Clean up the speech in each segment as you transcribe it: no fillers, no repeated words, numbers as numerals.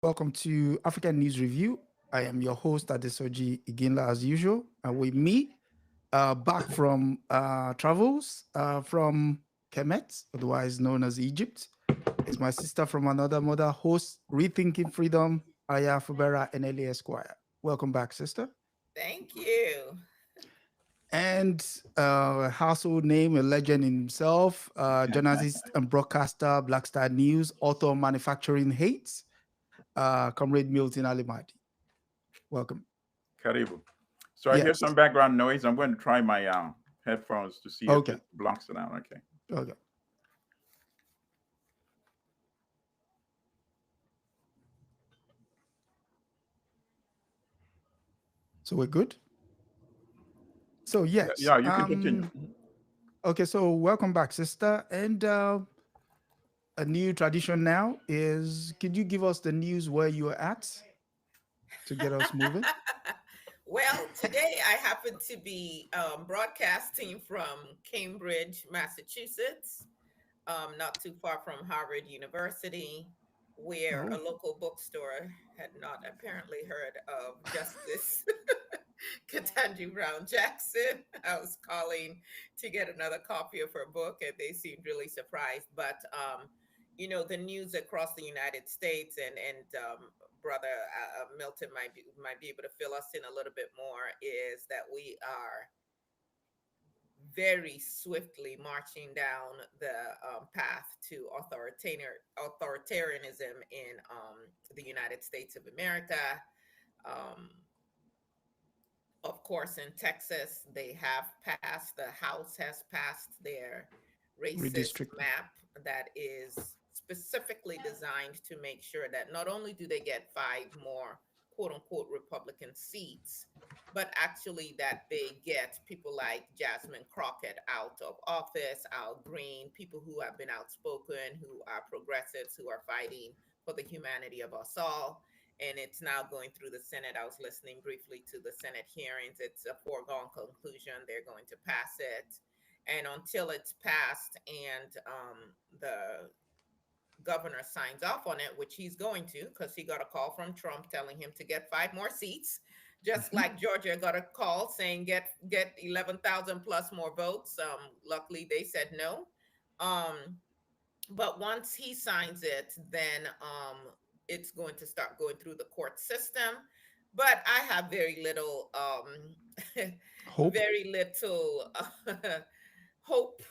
Welcome to African News Review. I am your host, Adesoji Iginla, as usual. And with me, back from travels from Kemet, otherwise known as Egypt, is my sister from another mother, host, Rethinking Freedom, Aya Fubara Eneli Esquire. Welcome back, sister. Thank you. And household name, a legend in himself, journalist and broadcaster, Black Star News, author of Manufacturing Hates, Comrade Milton Allimadi. Welcome. Karibu. So I hear Yes. some background noise. I'm going to try my headphones to see if Okay. it blocks it out. Okay. Okay. So we're good. So yes. Yeah, you can continue. Okay. So welcome back, sister. And a new tradition now is: could you give us the news where you are at to get us moving? Well, today I happen to be broadcasting from Cambridge, Massachusetts, not too far from Harvard University, where a Oh, local bookstore had not apparently heard of Justice Ketanji Brown Jackson. I was calling to get another copy of her book, and they seemed really surprised. But the news across the United States, and brother Milton might be able to fill us in a little bit more, is that we are very swiftly marching down the path to authoritarianism in the United States of America. Um, of course, in Texas, they have passed, the House has passed their racist redistricting. map that is specifically designed to make sure that not only do they get five more quote unquote Republican seats, but actually that they get people like Jasmine Crockett out of office, Al Green, people who have been outspoken, who are progressives, who are fighting for the humanity of us all. And it's now going through the Senate. I was listening briefly to the Senate hearings. It's a foregone conclusion. They're going to pass it. And until it's passed and the governor signs off on it, which he's going to, because he got a call from Trump telling him to get five more seats, just Mhm. like Georgia got a call saying get 11,000 plus more votes. Luckily, they said no. Um, but once he signs it, then it's going to start going through the court system. But I have very little, Hope. very little hope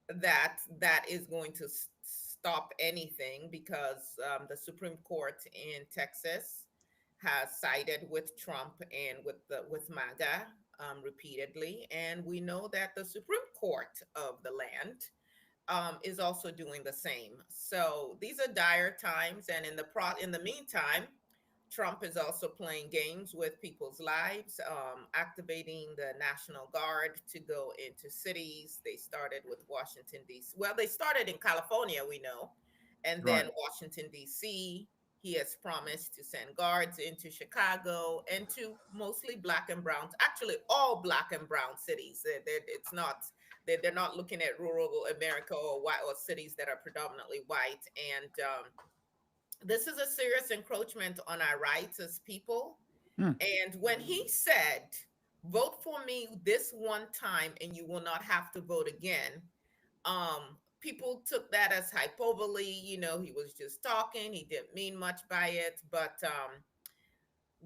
that that is going to stop anything, because the Supreme Court in Texas has sided with Trump and with MAGA repeatedly, and we know that the Supreme Court of the land is also doing the same. So these are dire times, and in the meantime, Trump is also playing games with people's lives, activating the National Guard to go into cities. They started with Washington, D.C. Well, they started in California, we know, and then Right. Washington, D.C. He has promised to send guards into Chicago and to mostly black and brown, actually all black and brown cities. It's not, they're not looking at rural America or white or cities that are predominantly white. And this is a serious encroachment on our rights as people. Hmm. And when he said, vote for me this one time and you will not have to vote again, people took that as hyperbole. He was just talking, he didn't mean much by it. But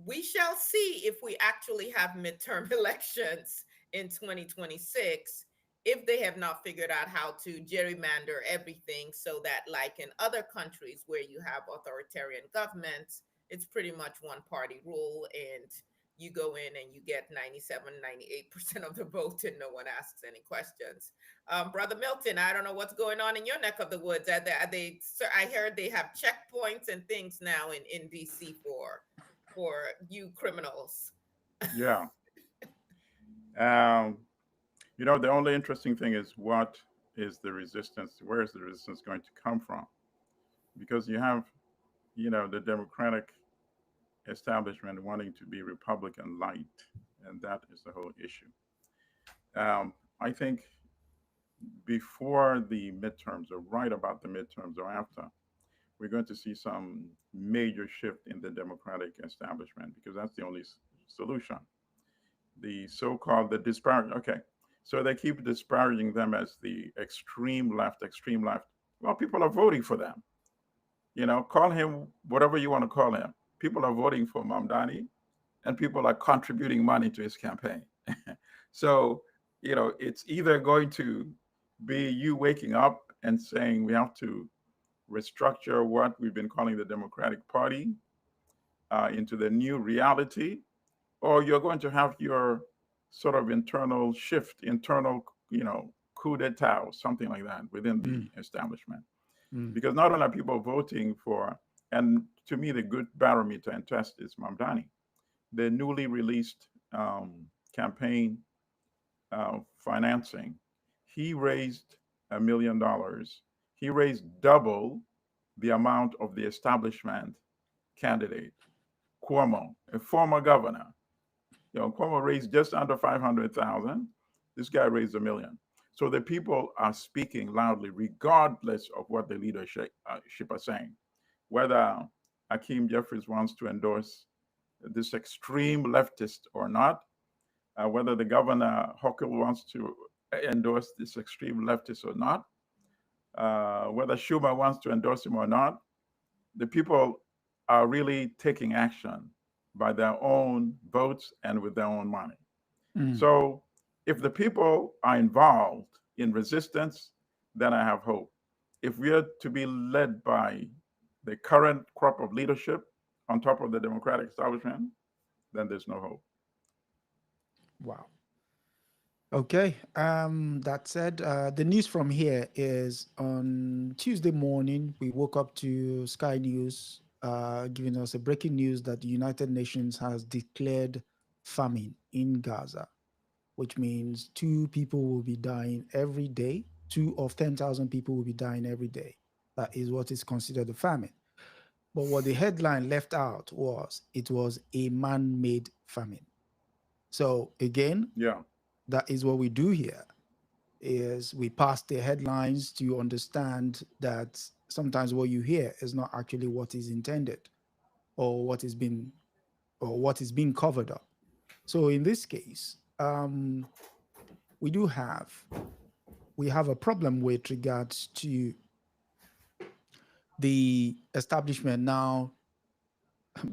we shall see if we actually have midterm elections in 2026, if they have not figured out how to gerrymander everything so that, like in other countries where you have authoritarian governments, it's pretty much one party rule, and you go in and you get 97, 98% of the vote and no one asks any questions. Brother Milton, I don't know what's going on in your neck of the woods. Sir, I heard they have checkpoints and things now in DC for you criminals. Yeah. Um, the only interesting thing is what is the resistance? Where is the resistance going to come from? Because you have, the Democratic establishment wanting to be Republican light, and that is the whole issue. I think before the midterms, or right about the midterms, or after, we're going to see some major shift in the democratic establishment, because that's the only solution. The so-called the disparage. Okay, so they keep disparaging them as the extreme left, extreme left. Well, people are voting for them. Call him whatever you want to call him. People are voting for Mamdani, and people are contributing money to his campaign. So, it's either going to be you waking up and saying we have to restructure what we've been calling the Democratic Party into the new reality, or you're going to have your sort of internal shift, internal, coup d'etat or something like that within the establishment. Because not only are people voting for, and to me, the good barometer and test is Mamdani. The newly released campaign financing, he raised $1 million. He raised double the amount of the establishment candidate, Cuomo, a former governor. Cuomo raised just under 500,000. This guy raised $1 million. So the people are speaking loudly, regardless of what the leadership are saying. Whether Hakeem Jeffries wants to endorse this extreme leftist or not, whether the governor Hochul wants to endorse this extreme leftist or not, whether Schumer wants to endorse him or not, the people are really taking action by their own votes and with their own money. So if the people are involved in resistance, then I have hope. If we are to be led by the current crop of leadership on top of the democratic establishment, then there's no hope. Wow. Okay. That said, the news from here is on Tuesday morning, we woke up to Sky News giving us a breaking news that the United Nations has declared famine in Gaza, which means 2 people will be dying every day. 2 of 10,000 people will be dying every day. That is what is considered a famine. But what the headline left out was it was a man-made famine. So again, that is what we do here, is we pass the headlines to understand that sometimes what you hear is not actually what is intended or what is being covered up. So in this case, we have a problem with regards to the establishment now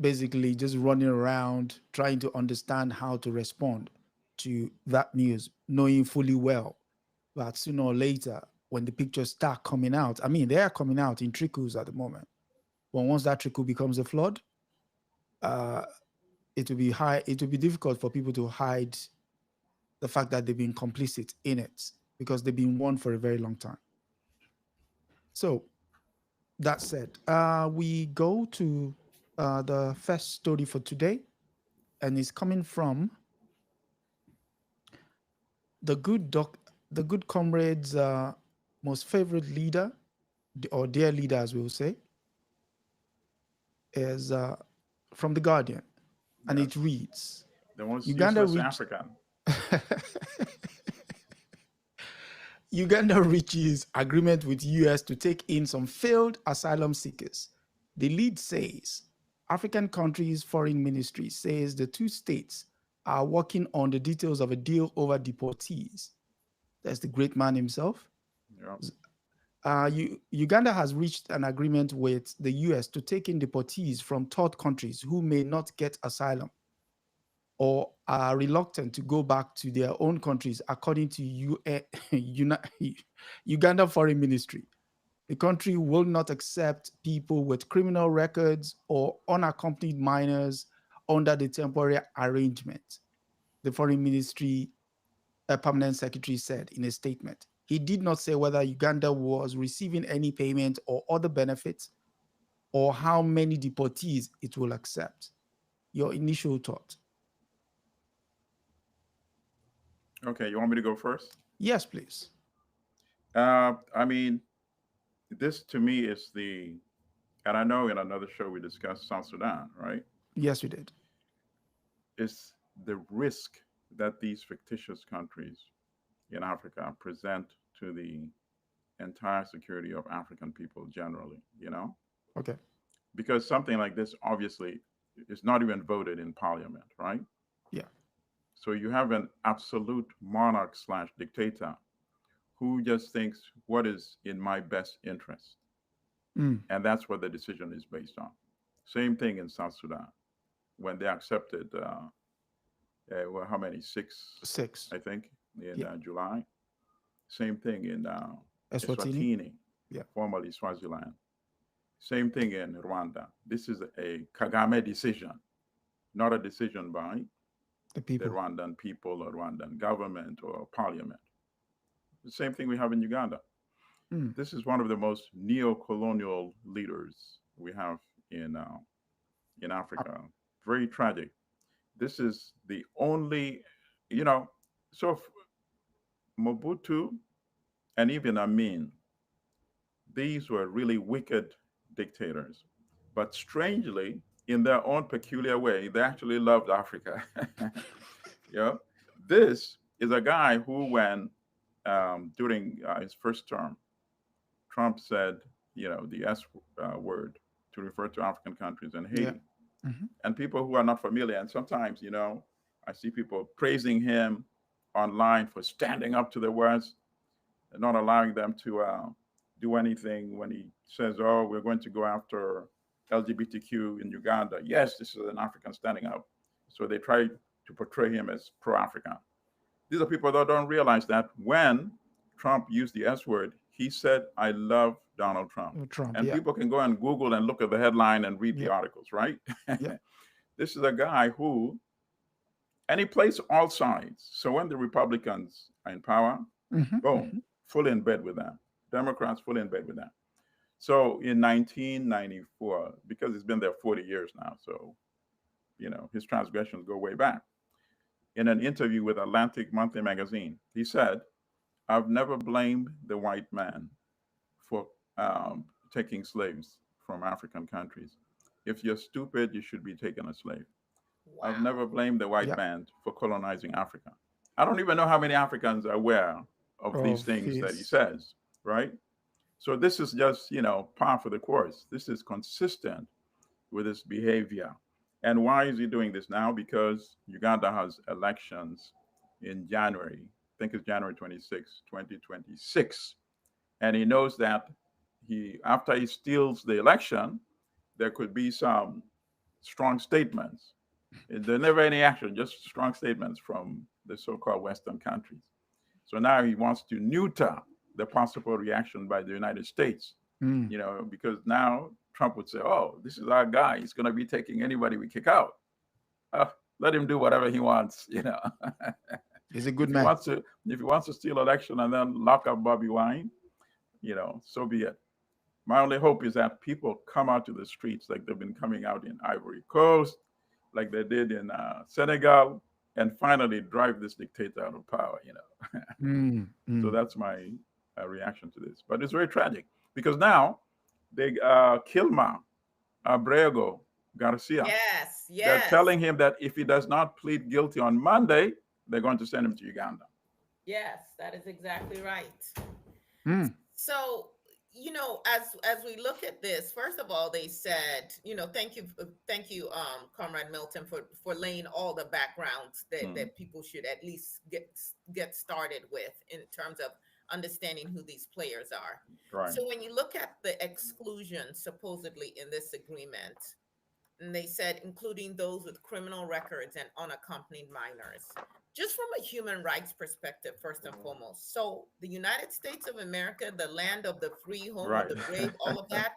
basically just running around trying to understand how to respond to that news, knowing fully well that sooner or later, when the pictures start coming out, I mean, they are coming out in trickles at the moment. But once that trickle becomes a flood, it will be difficult for people to hide the fact that they've been complicit in it, because they've been warned for a very long time. So that said, we go to the first story for today, and it's coming from the good comrade's most favorite leader, or dear leader, as we will say, is from The Guardian, and it reads, the most Uganda useless African. Uganda reaches agreement with US to take in some failed asylum seekers. The lead says African countries' foreign ministry says the 2 states are working on the details of a deal over deportees. That's the great man himself. Uganda has reached an agreement with the US to take in deportees from 3rd countries who may not get asylum or are reluctant to go back to their own countries, according to Uganda Foreign Ministry. The country will not accept people with criminal records or unaccompanied minors under the temporary arrangement, the Foreign Ministry Permanent Secretary said in a statement. He did not say whether Uganda was receiving any payment or other benefits, or how many deportees it will accept. Your initial thought? Okay, you want me to go first? Yes, please. I mean, this to me is and I know in another show we discussed South Sudan, right? Yes, we did. It's the risk that these fictitious countries in Africa present to the entire security of African people generally, Okay. Because something like this obviously is not even voted in parliament, right? Yeah. So you have an absolute monarch slash dictator who just thinks what is in my best interest. Mm. And that's what the decision is based on. Same thing in South Sudan when they accepted, well, how many? Six, 6. I think, in Yeah. July. Same thing in Eswatini. Eswatini, Yeah. formerly Swaziland. Same thing in Rwanda. This is a Kagame decision, not a decision by The the people. Rwandan people or Rwandan government or parliament. The same thing we have in Uganda. Mm. This is one of the most neo-colonial leaders we have in Africa. Very tragic. This is the only, you know, so Mobutu and even Amin, these were really wicked dictators. But strangely, in their own peculiar way, they actually loved Africa. You know, this is a guy who, when during his first term, Trump said, you know, the S word to refer to African countries and Yeah. Haiti. Mm-hmm. And people who are not familiar, and sometimes, you know, I see people praising him online for standing up to the words and not allowing them to do anything when he says, oh, we're going to go after LGBTQ in Uganda. Yes, this is an African standing up. So they try to portray him as pro-African. These are people that don't realize that when Trump used the S word, he said, I love Donald Trump. Trump. And Yeah. people can go and Google and look at the headline and read the Yeah. articles, right? Yeah. This is a guy who, and he plays all sides. So when the Republicans are in power, Mm-hmm. boom, Mm-hmm. fully in bed with them. Democrats fully in bed with them. So in 1994, because he's been there 40 years now, so, you know, his transgressions go way back. In an interview with Atlantic Monthly Magazine, he said, I've never blamed the white man for taking slaves from African countries. If you're stupid, you should be taken a slave. I've Wow. never blamed the white Yeah. man for colonizing Africa. I don't even know how many Africans are aware of these Of things that he his. says, right? So this is just, you know, par for the course. This is consistent with his behavior. And why is he doing this now? Because Uganda has elections in January. I think it's January 26, 2026. And he knows that after he steals the election, there could be some strong statements. There's never any action, just strong statements from the so-called Western countries. So now he wants to neuter the possible reaction by the United States, Mm. you know, because now Trump would say, oh, this is our guy. He's going to be taking anybody we kick out. Let him do whatever he wants, you know. He's a good if he man. wants to, if he wants to steal election and then lock up Bobby Wine, you know, so be it. My only hope is that people come out to the streets like they've been coming out in Ivory Coast, like they did in Senegal, and finally drive this dictator out of power, you know. Mm. So Mm. that's my reaction to this. But it's very tragic because now they Kilma Abrego Garcia. Yes, They're yes, telling him that if he does not plead guilty on Monday, they're going to send him to Uganda. yes, that is exactly right. Mm. So, you know, as we look at this, first of all, they said, you know, thank you, Comrade Milton, for laying all the backgrounds that people should at least get started with in terms of understanding who these players are. Right. So when you look at the exclusion supposedly in this agreement, and they said including those with criminal records and unaccompanied minors. Just from a human rights perspective, first and foremost. So the United States of America, the land of the free, home of Right. the brave, all of that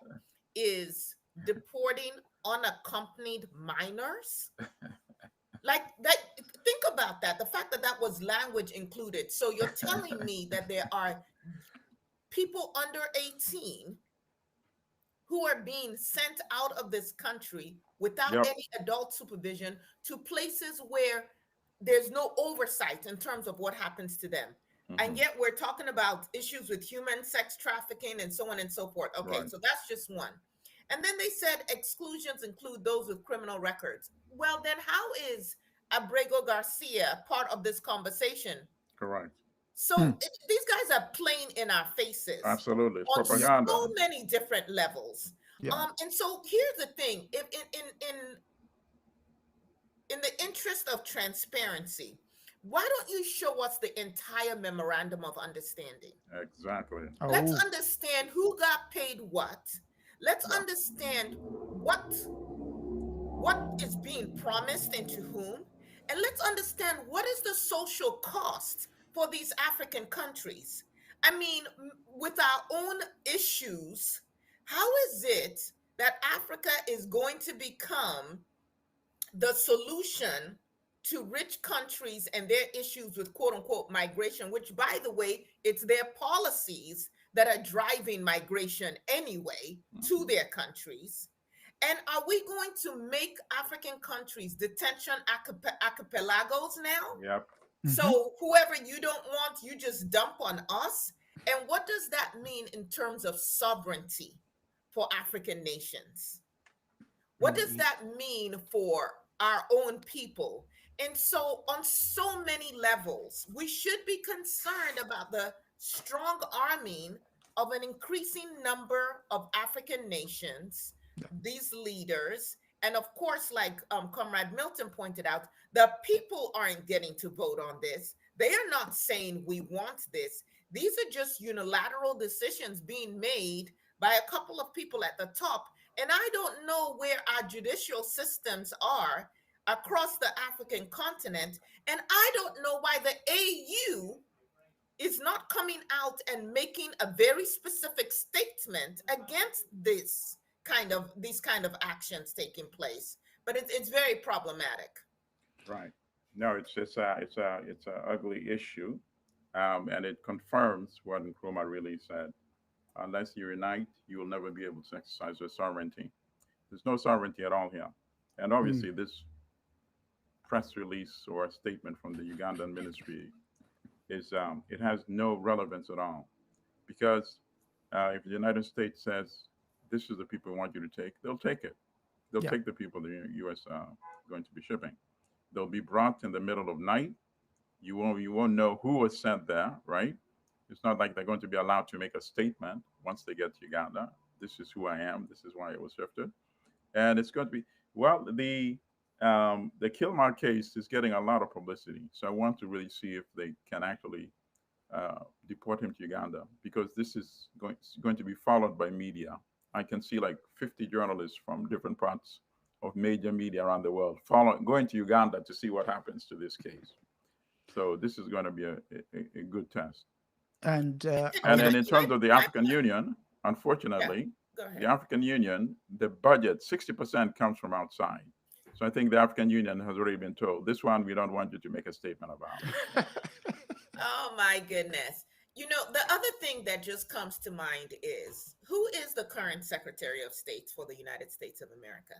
is deporting unaccompanied minors. Like that, think about that. The fact that that was language included. So you're telling me that there are people under 18 who are being sent out of this country without Yep. any adult supervision to places where there's no oversight in terms of what happens to them. And Mhm. yet we're talking about issues with human sex trafficking and so on and so forth. Okay, Right. so that's just one. And then they said exclusions include those with criminal records. Well, then how is Abrego Garcia part of this conversation? Correct. So Mm. these guys are playing in our faces Absolutely. It's on Yeah. propaganda. so many different levels. Yeah. And so here's the thing: if in the interest of transparency, why don't you show us the entire memorandum of understanding? Exactly. Let's Oh, understand who got paid what. Let's Yeah. understand what is being promised and to whom, and let's understand what is the social cost for these African countries. I mean, with our own issues, how is it that Africa is going to become the solution to rich countries and their issues with quote unquote migration, which, by the way, it's their policies that are driving migration anyway to their countries? And are we going to make African countries detention archipelagos now? Yep. mhm. So whoever you don't want, you just dump on us? And what does that mean in terms of sovereignty for African nations? What does Mm, that mean for our own people? And so, on so many levels, we should be concerned about the strong arming of an increasing number of African nations, yeah. these leaders. And of course, like Comrade Milton pointed out, the people aren't getting to vote on this. They are not saying we want this. These are just unilateral decisions being made by a couple of people at the top, and I don't know where our judicial systems are across the African continent. And I don't know why the AU is not coming out and making a very specific statement against these kind of actions taking place. But it's very problematic. Right. No, it's a ugly issue, and it confirms what Nkrumah really said. Unless you unite, you will never be able to exercise your sovereignty. There's no sovereignty at all here, and Mm, obviously this press release or statement from the Ugandan ministry is it has no relevance at all because if the United States says this is the people we want you to take, they'll take it. They'll yeah. take the people the U.S. Going to be shipping. They'll be brought in the middle of night. You won't know who was sent there, right? It's not like they're going to be allowed to make a statement once they get to Uganda. This is who I am. This is why it was shifted, and it's going to be well. The Kilmar case is getting a lot of publicity, so I want to really see if they can actually deport him to Uganda because this is going to be followed by media. I can see like 50 journalists from different parts of major media around the world going to Uganda to see what happens to this case. So this is going to be a good test. And I And would, then in terms of the Can I African Union, yeah, unfortunately, go the ahead. African Union, the budget, 60% comes from outside. So I think the African Union has already been told, this one we don't want you to make a statement about. Oh my goodness. You know, the other thing that just comes to mind is who is the current Secretary of State for the United States of America?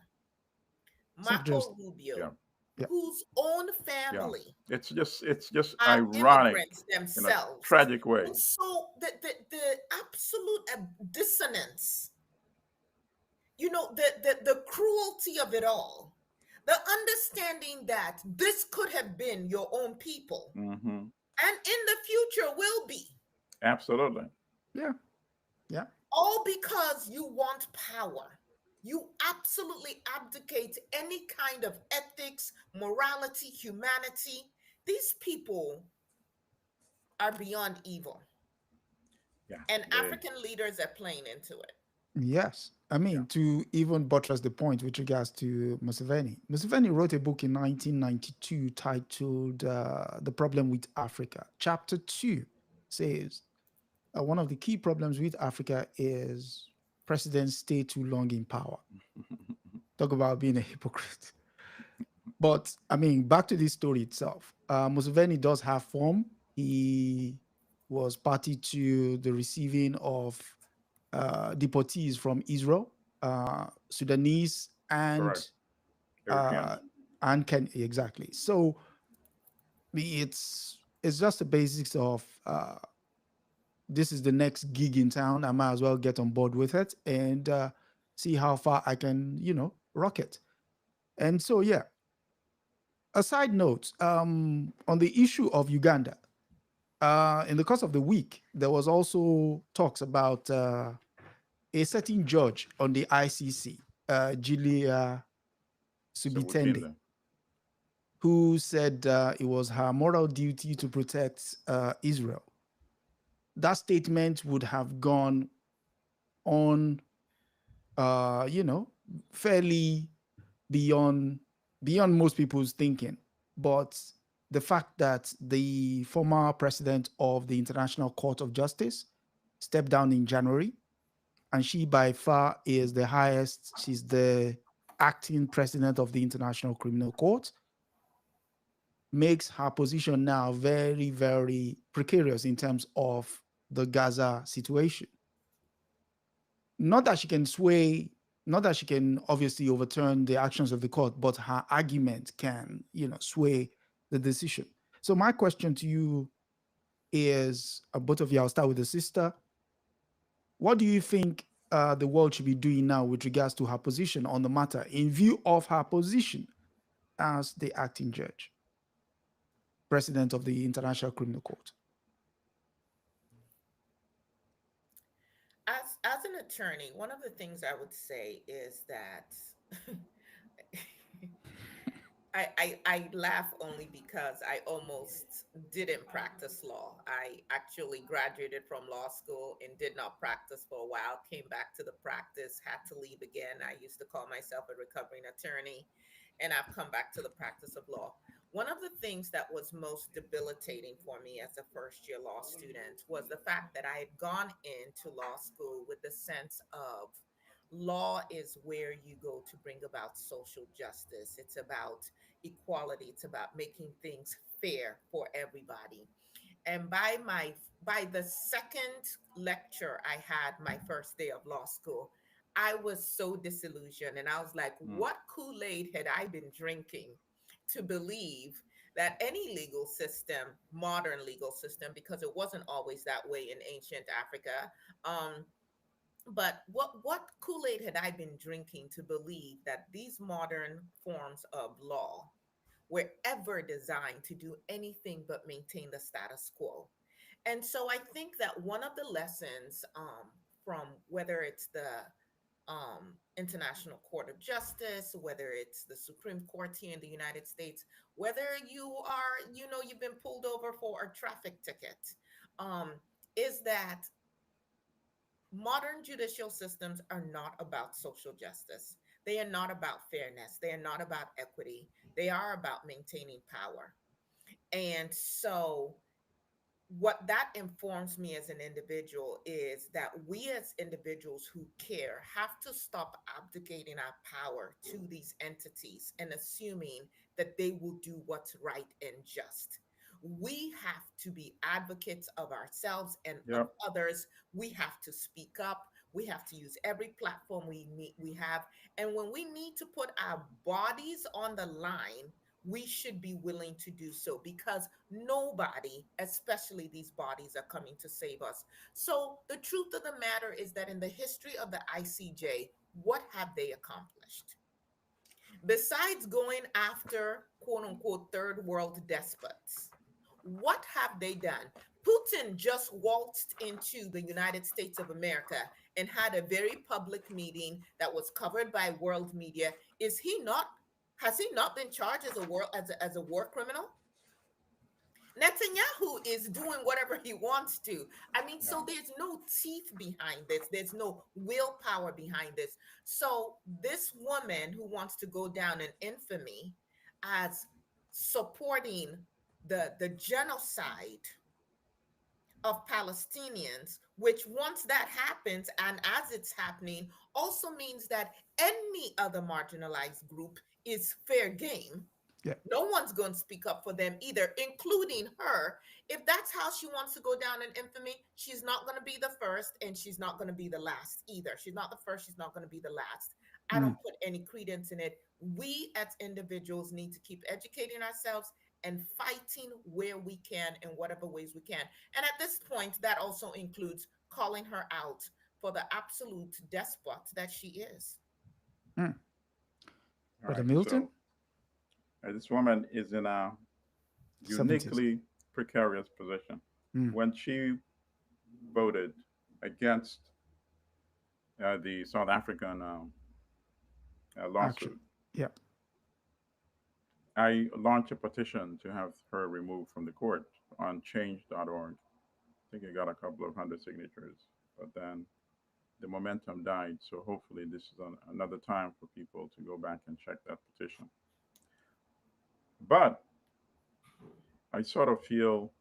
Secretary of, Marco Rubio, Yeah, yeah. whose own yeah. family It's just are ironic immigrants in a themselves. tragic way. And so the absolute dissonance, you know, the cruelty of it all, the understanding that this could have been your own people Hmm. and in the future will be, Absolutely. Yeah. Yeah. all because you want power. You absolutely abdicate any kind of ethics, morality, humanity. These people are beyond evil, Yeah. and They, African leaders are playing into it. Yes. I yeah. mean, to even buttress the point with regards to Museveni, Museveni wrote a book in 1992 titled The Problem with Africa. Chapter 2 says one of the key problems with Africa is presidents stay too long in power. Talk about being a hypocrite. But I mean, back to this story itself. Museveni does have form. He was party to the receiving of deportees from Israel, Sudanese, Correct. uh, Eritreans. exactly. So it's just the basics of this is the next gig in town. I might as well get on board with it and see how far I can, rock it. And so yeah. A side note on the issue of Uganda, in the course of the week, there was also talks about a certain judge on the ICC, Julia So Subitende, Uganda. who said it was her moral duty to protect Israel. That statement would have gone on, you know, fairly beyond most people's thinking. But the fact that the former president of the International Court of Justice stepped down in January, and she by far is the highest, she's the acting president of the International Criminal Court, makes her position now very, very precarious in terms of the Gaza situation. Not that she can sway, not that she can obviously overturn the actions of the court, but her argument can, you know, sway the decision. So my question to you is, both of you, I'll start with the sister. What do you think the world should be doing now with regards to her position on the matter in view of her position as the acting judge, president of the International Criminal Court? As an attorney, one of the things I would say is that I laugh only because I almost didn't practice law. I actually graduated from law school and did not practice for a while, came back to the practice, had to leave again. I used to call myself a recovering attorney, and I've come back to the practice of law. One of the things that was most debilitating for me as a first year law student was the fact that I had gone into law school with the sense of law is where you go to bring about social justice. It's about equality. It's about making things fair for everybody. And by the second lecture I had my first day of law school, I was so disillusioned, and I was like, Mm. what Kool-Aid had I been drinking to believe that any legal system, modern legal system, because it wasn't always that way in ancient Africa, but what Kool-Aid had I been drinking to believe that these modern forms of law were ever designed to do anything but maintain the status quo? And so I think that one of the lessons from whether it's the International Court of Justice, whether it's the Supreme Court here in the United States, whether you are, you know, you've been pulled over for a traffic ticket, um, is that modern judicial systems are not about social justice. They are not about fairness. They are not about equity. They are about maintaining power. And so what that informs me as an individual is that we as individuals who care have to stop abdicating our power to these entities and assuming that they will do what's right and just. We have to be advocates of ourselves and of Yep. others. We have to speak up. We have to use every platform we have. And when we need to put our bodies on the line, we should be willing to do so, because nobody, especially these bodies, are coming to save us. So the truth of the matter is that in the history of the ICJ, what have they accomplished? Besides going after quote unquote third world despots, what have they done? Putin just waltzed into the United States of America and had a very public meeting that was covered by world media. Is he not, has he not been charged as a war criminal? Netanyahu is doing whatever he wants to. I mean, Yeah. so there's no teeth behind this. There's no willpower behind this. So this woman who wants to go down in infamy as supporting the genocide of Palestinians, which once that happens and as it's happening, also means that any other marginalized group is fair game. Yeah. No one's going to speak up for them either, including her. If that's how she wants to go down in infamy, she's not going to be the first and she's not going to be the last either. She's not the first, she's not going to be the last. I Mm. don't put any credence in it. We as individuals need to keep educating ourselves and fighting where we can in whatever ways we can. And at this point, that also includes calling her out for the absolute despot that she is. Mm. All Brother right. Milton, So this woman is in a 70s. uniquely precarious position. Mm. When she voted against the South African Action. lawsuit, Yeah. I launched a petition to have her removed from the court on change.org. I think I got a couple of hundred signatures, but then the momentum died. So hopefully, this is another time for people to go back and check that petition. But I sort of feel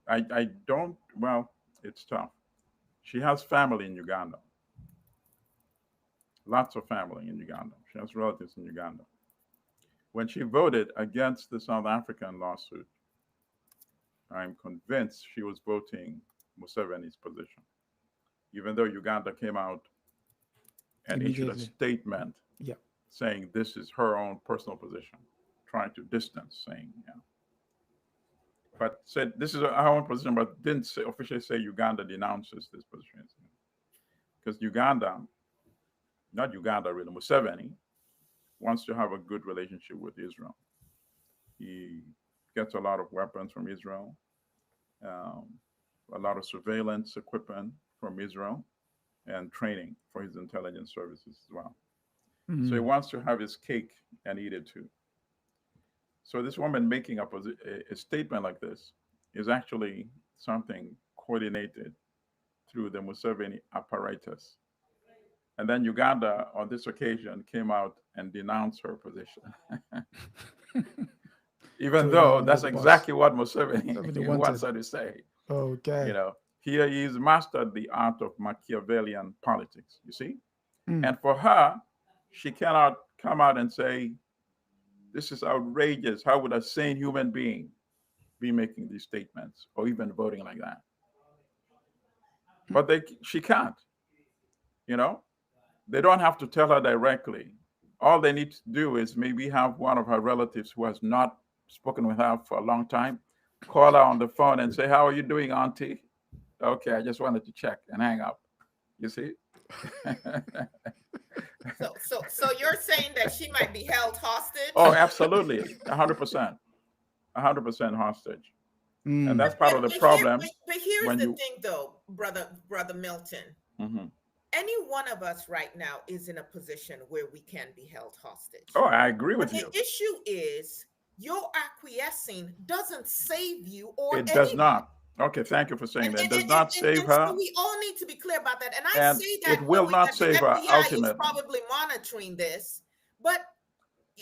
I don't, well, it's tough. She has family in Uganda, lots of family in Uganda. She has relatives in Uganda. When she voted against the South African lawsuit, I'm convinced she was voting Museveni's position, even though Uganda came out and issued a Immediately. statement Yeah. saying this is her own personal position, trying to distance, saying, yeah. But said this is her own position, but didn't say, officially say Uganda denounces this position. Because Uganda, not Uganda really, Museveni wants to have a good relationship with Israel. He gets a lot of weapons from Israel, um, a lot of surveillance equipment from Israel, and training for his intelligence services as well. So he wants to have his cake and eat it too. So this woman making a statement like this is actually something coordinated through the Museveni apparatus. And then Uganda, on this occasion, came out and denounced her position. Even though that's exactly what Museveni wants her to say. Okay. You know, here he's mastered the art of Machiavellian politics, you see? And for her, she cannot come out and say, this is outrageous. How would a sane human being be making these statements or even voting like that? But she can't, you know? They don't have to tell her directly. All they need to do is maybe have one of her relatives who has not spoken with her for a long time call her on the phone and say, how are you doing, Auntie? Okay, I just wanted to check and hang up. You see? So you're saying that she might be held hostage? Oh, absolutely. 100%. 100% hostage. And that's part of the problem. But here's the thing, though, brother Milton. Mm-hmm. Any one of us right now is in a position where we can be held hostage. Oh, I agree with you. The issue is your acquiescing doesn't save you or it does not. Okay, thank you for saying that. It does not save her. So we all need to be clear about that. And I say that it will not save her ultimately. is probably monitoring this, but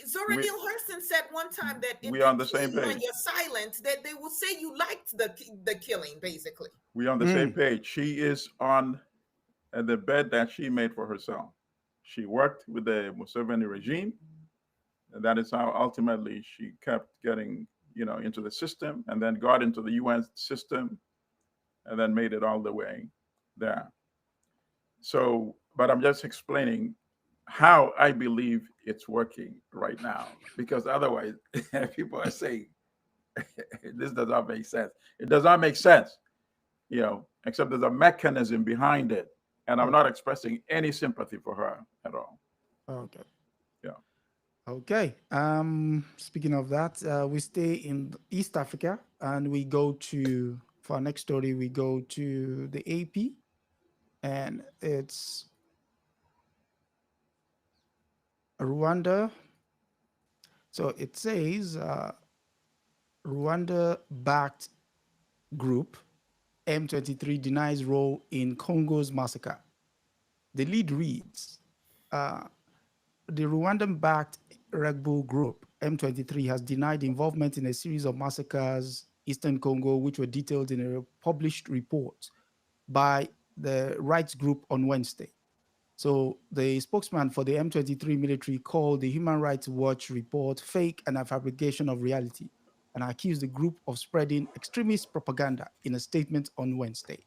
Zora Neale Hurston said one time that if we on the same page. When you're silent, that they will say you liked the killing, basically. We on the same page. She is on the bed that she made for herself. She worked with the Museveni regime, and that is how ultimately she kept getting, into the system, and then got into the UN system, and then made it all the way there. So, but I'm just explaining how I believe it's working right now, because otherwise people are saying this does not make sense. It does not make sense, except there's a mechanism behind it. And I'm not expressing any sympathy for her at all. Okay. Yeah. Okay. Speaking of that, we stay in East Africa, and we go to, for our next story, we go to the AP, and it's Rwanda. So it says Rwanda-backed group M23 denies role in Congo's massacre. The lead reads, the Rwandan-backed rebel group M23 has denied involvement in a series of massacres in Eastern Congo, which were detailed in a published report by the rights group on Wednesday. So the spokesman for the M23 military called the Human Rights Watch report fake and a fabrication of reality, and accused the group of spreading extremist propaganda in a statement on Wednesday.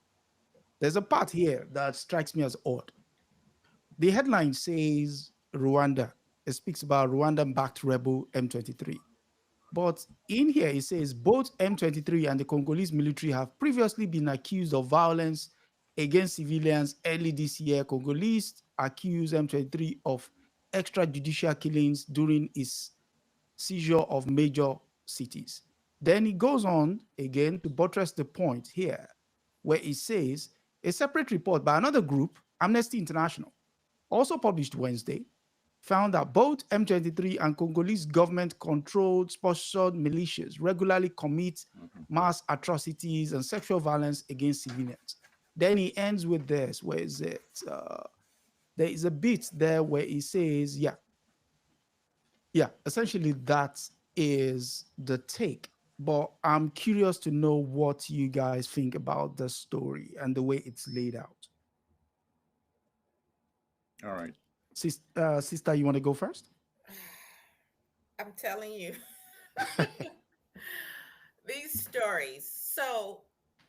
There's a part here that strikes me as odd. The headline says Rwanda. It speaks about Rwandan-backed rebel M23. But in here, it says both M23 and the Congolese military have previously been accused of violence against civilians. Early this year, Congolese accused M23 of extrajudicial killings during its seizure of major cities. Then it goes on again to buttress the point here, where it says a separate report by another group Amnesty International, also published Wednesday, found that both M23 and Congolese government-controlled sponsored militias regularly commit mass atrocities and sexual violence against civilians. Then he ends with this, where is it? There is a bit there where he says, essentially that is the take. But I'm curious to know what you guys think about the story and the way it's laid out. All right. Sister, you want to go first? I'm telling you, these stories. So,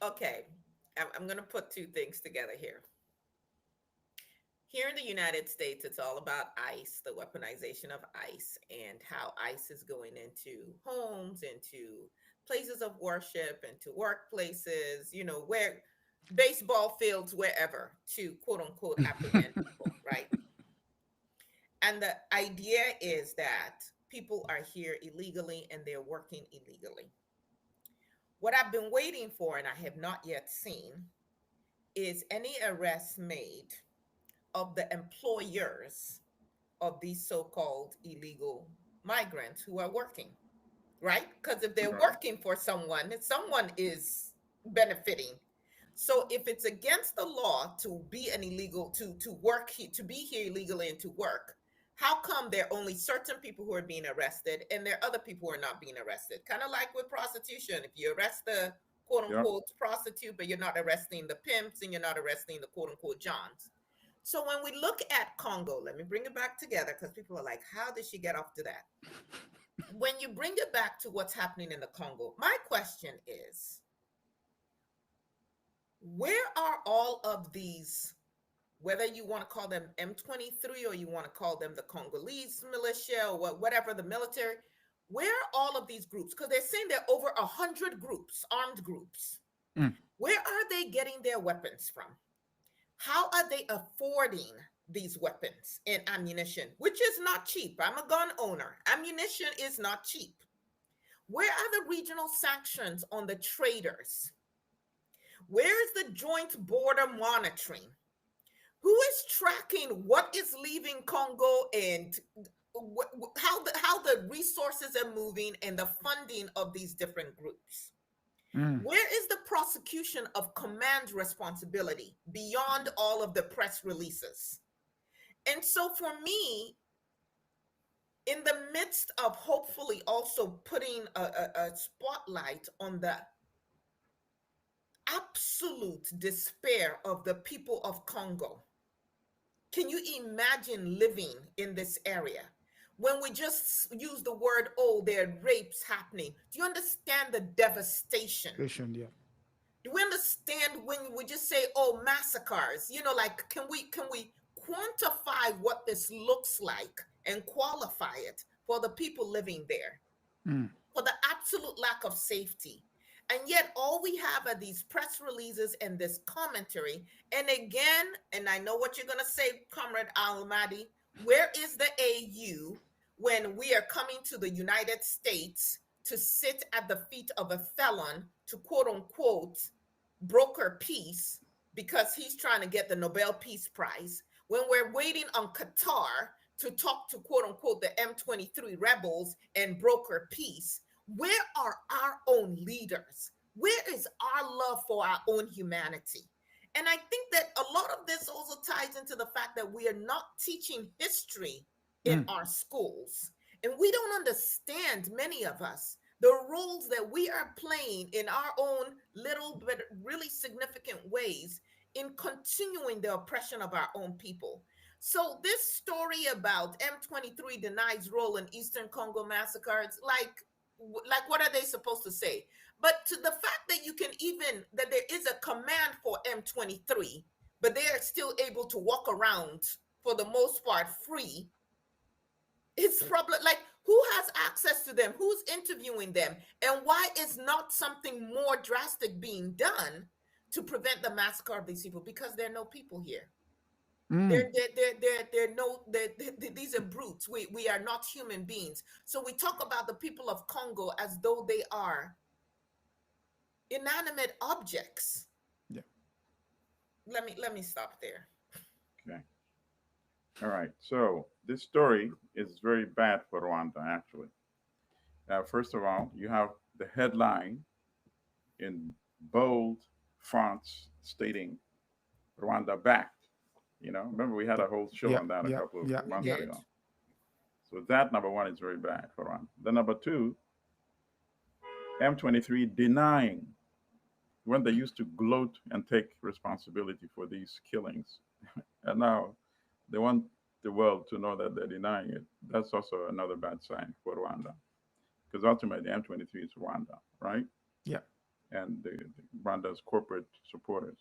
okay, I'm going to put two things together here. Here in the United States, it's all about ICE, the weaponization of ICE, and how ICE is going into homes, into places of worship, into workplaces, where baseball fields, wherever, to quote unquote apprehend people, right? And the idea is that people are here illegally and they're working illegally. What I've been waiting for, and I have not yet seen, is any arrests made of the employers of these so-called illegal migrants who are working, right? Because if they're working for someone is benefiting. So if it's against the law to be an illegal, to work, to be here illegally and to work, how come there are only certain people who are being arrested and there are other people who are not being arrested? Kind of like with prostitution. If you arrest the quote unquote prostitute, but you're not arresting the pimps and you're not arresting the quote unquote Johns. So when we look at Congo, let me bring it back together because people are like, how did she get off to that? When you bring it back to what's happening in the Congo, my question is, where are all of these, whether you want to call them M23 or you want to call them the Congolese militia or whatever, the military, where are all of these groups? Because they're saying there are over 100 groups, armed groups. Where are they getting their weapons from? How are they affording these weapons and ammunition, which is not cheap? I'm a gun owner. Ammunition is not cheap. Where are the regional sanctions on the traders? Where is the joint border monitoring? Who is tracking what is leaving Congo and how the resources are moving and the funding of these different groups? Where is the prosecution of command responsibility beyond all of the press releases? And so for me, in the midst of hopefully also putting a spotlight on the absolute despair of the people of Congo, can you imagine living in this area? When we just use the word, there are rapes happening. Do you understand the devastation? Yeah. Do we understand when we just say, massacres? Can we quantify what this looks like and qualify it for the people living there? For the absolute lack of safety. And yet all we have are these press releases and this commentary. And again, and I know what you're going to say, Comrade Allimadi, where is the AU when we are coming to the United States to sit at the feet of a felon to quote unquote broker peace because he's trying to get the Nobel Peace Prize, when we're waiting on Qatar to talk to quote unquote the M23 rebels and broker peace? Where are our own leaders? Where is our love for our own humanity? And I think that a lot of this also ties into the fact that we are not teaching history in our schools. And we don't understand, many of us, the roles that we are playing in our own little but really significant ways in continuing the oppression of our own people. So this story about M23 denies role in Eastern Congo massacres, like what are they supposed to say? But to the fact that that there is a command for M23, but they are still able to walk around for the most part free, it's probably like, who has access to them? Who's interviewing them? And why is not something more drastic being done to prevent the massacre of these people? Because there are no people here. These are brutes. We are not human beings. So we talk about the people of Congo as though they are inanimate objects. Yeah. Let me stop there. Okay. All right. So this story is very bad for Rwanda, actually. First of all, you have the headline in bold fonts stating Rwanda backed. Remember we had a whole show Yeah, on that a yeah, couple of yeah, We months yeah. did. ago. So that number one is very bad for Rwanda. Then number two, M23 denying when they used to gloat and take responsibility for these killings, and now they want the world to know that they're denying it. That's also another bad sign for Rwanda, because ultimately M23 is Rwanda, right? Yeah. And Rwanda's corporate supporters.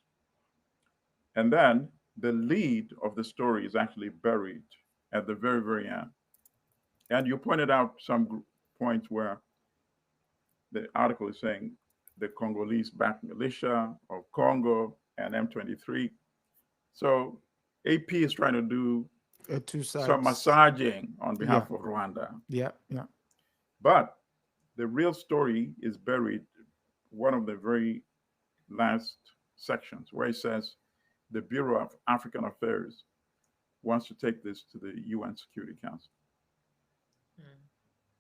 And then the lead of the story is actually buried at the very, very end. And you pointed out some points where the article is saying the Congolese backed militia of Congo and M23. So AP is trying to do Two some sides. massaging on Yeah, behalf of Rwanda. yeah, yeah. But the real story is buried one of the very last sections where it says the Bureau of African Affairs wants to take this to the UN Security Council. Mm.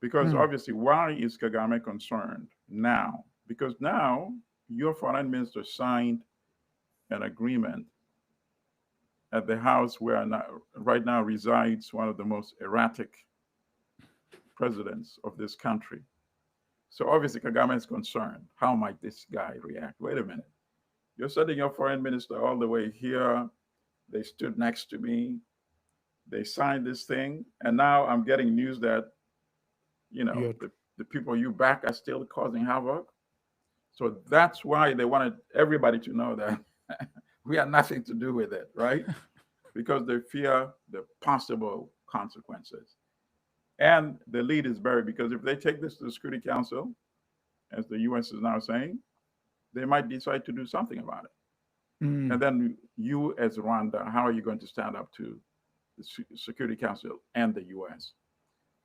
Because Hmm. obviously, why is Kagame concerned now? Because now your foreign minister signed an agreement at the house where right now resides one of the most erratic presidents of this country. So obviously, Kagame is concerned. How might this guy react? Wait a minute. You're sending your foreign minister all the way here. They stood next to me. They signed this thing. And now I'm getting news that, You're the people you back are still causing havoc. So that's why they wanted everybody to know that we had nothing to do with it, right? Because they fear the possible consequences. And the lead is buried because if they take this to the Security Council, as the US is now saying, they might decide to do something about it. Hmm. And then you, as Rwanda, how are you going to stand up to the Security Council and the US?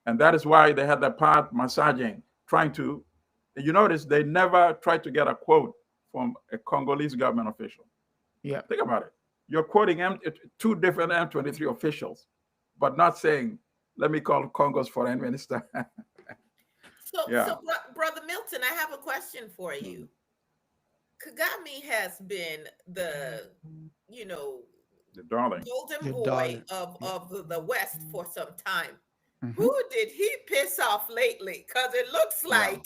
And that is why they had that part massaging, trying to, you notice they never tried to get a quote from a Congolese government official. Yeah. Think about it. You're quoting two different M23 officials, but not saying, let me call Congo's foreign minister. Yeah. Brother Milton, I have a question for you. Kagame has been the, The darling. golden Your boy darling. of, Yeah. the West for some time. Mhm. Who did he piss off lately? Because it looks Yeah.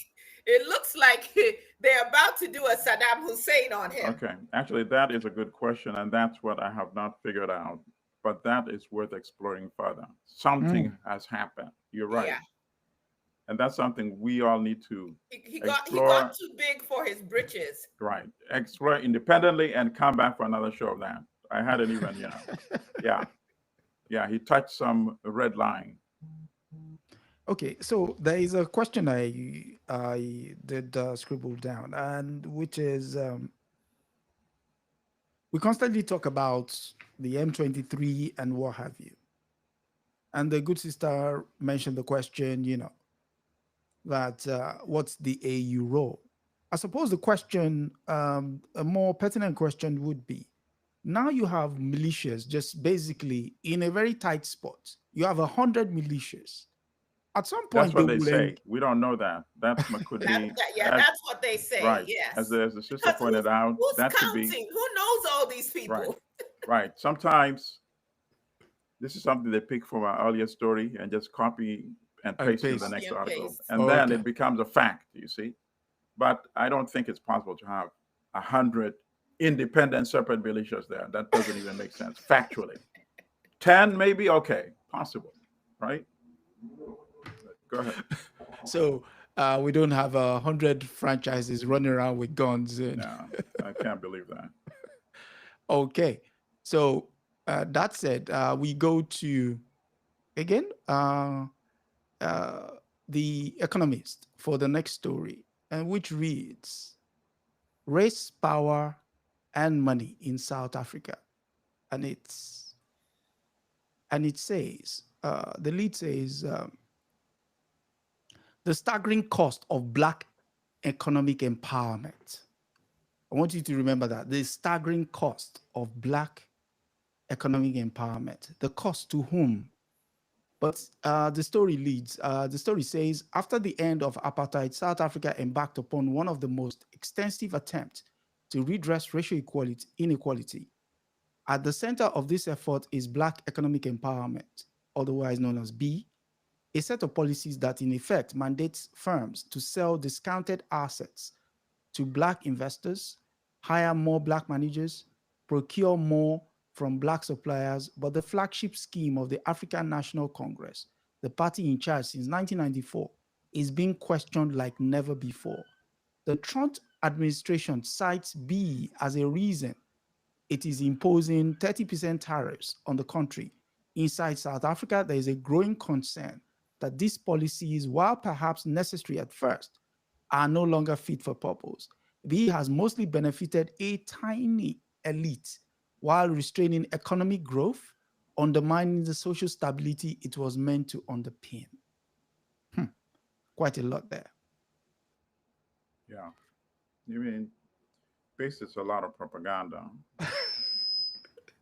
like they're about to do a Saddam Hussein on him. Okay. Actually, that is a good question, and that's what I have not figured out. But that is worth exploring further. Something has happened. You're right. Yeah. And that's something we all need to He explore. got too big for his britches. Right. Explore independently and come back for another show of that. I hadn't even, yeah. Yeah, he touched some red line. Okay, so there is a question I did scribble down, and which is we constantly talk about the M23 and what have you, and the good sister mentioned the question, that what's the AU role? I suppose the question, a more pertinent question would be, now you have militias just basically in a very tight spot. You have 100 militias. At some That's point, what they they will say. We don't know that. That could be. That's what they say. Right. Yes. As the sister Because pointed out, who's that could counting? be. Who knows all these people? Right. Right. Sometimes this is something they pick from our earlier story and just copy and paste in the paste. next Copy and article. paste. And then Okay. it becomes a fact, you see. But I don't think it's possible to have 100 independent separate militias there. That doesn't even make sense factually. 10 maybe, okay, possible, right? Go ahead. So we don't have 100 franchises running around with guns. No, I can't believe that. Okay, so that said, we go to again the Economist for the next story, and which reads, "Race, Power, and Money in South Africa," and it says the lead says. The staggering cost of Black economic empowerment. I want you to remember that the staggering cost of Black economic empowerment. The cost to whom? But the story says, after the end of apartheid, South Africa embarked upon one of the most extensive attempts to redress racial inequality. At the center of this effort is Black economic empowerment, otherwise known as B, a set of policies that in effect mandates firms to sell discounted assets to Black investors, hire more Black managers, procure more from Black suppliers. But the flagship scheme of the African National Congress, the party in charge since 1994, is being questioned like never before. The Trump administration cites B as a reason it is imposing 30% tariffs on the country. Inside South Africa, there is a growing concern that these policies, while perhaps necessary at first, are no longer fit for purpose. B has mostly benefited a tiny elite while restraining economic growth, undermining the social stability it was meant to underpin. Quite a lot there. Yeah. You mean, basically, it's a lot of propaganda